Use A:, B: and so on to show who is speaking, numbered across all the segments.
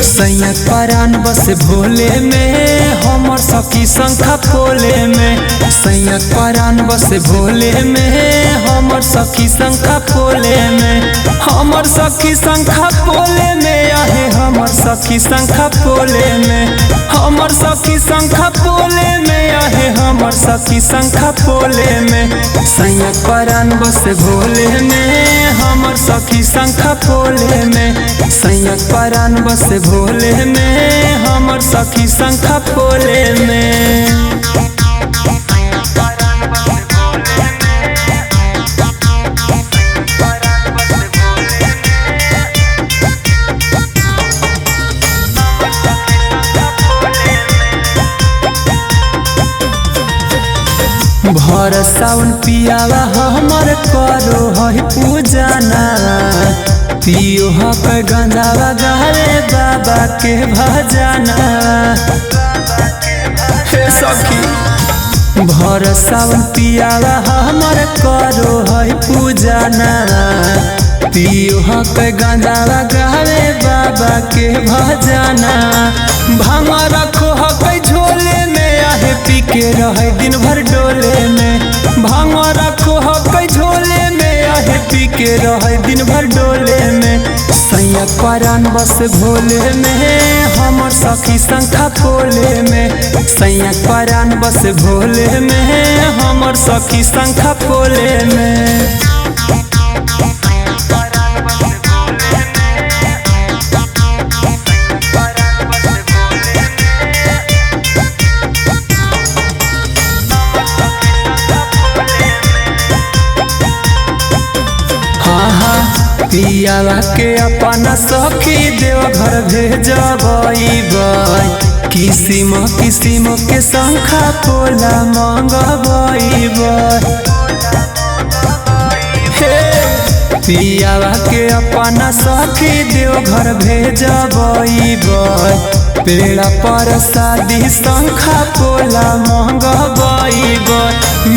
A: सैया परान बस भोले में हमर सखी शंखा पोले में। सैया परान बस भोले में हमर सखी शंखा पोले में। हमर सखी शंखा पोले में आहे हमर सखी शंखा पोले में। हमर सखी शंखा पोले में आहे हमर सखी शंखा पोले में। सैया परान बस भोले में हमर सखी शंखा पोले में। सैया परान बस भोले में हमर सखी शंखा पोले में। भर सावन पियावा हमर करो है पूजना। पियो हक गंजावा गावे बाबा के भजना। हे सखी भर सावन पियावा हमर करो है पूजना। पियो हक गंजावा गावे बाबा के भजना। भांग रखो हक झोले में आहे पी के रहे दिन भर डोले में। भांग रखो हक झोले में आहे पी के रहे दिन भर डोले में। सैया परान बस भोले में हमर सखी शंखा पोले में। सैया परान बस भोले में हमर सखी शंखा पोले में। पियावा के अपना सखी देव घर भेजबई। किसिम किसिम के शंखा पोला मंगबई। पियावा के अपना सखी देव घर भेजबई। पेड़ा पर शादी शंखा पोला मंगबई।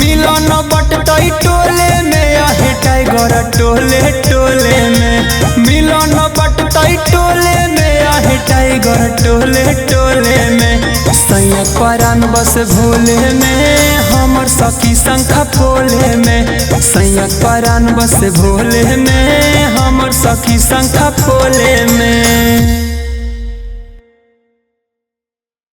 A: मिलन बटतई टोले में आहे टाइगर टोले टोले में। मिलन बटतई टोले में आहे टाइगर टोले टोले में। सैया परान बस भोले में हमर सखी शंखा पोले में। सैया परान बस भोले में हमर सखी शंखा पोले में।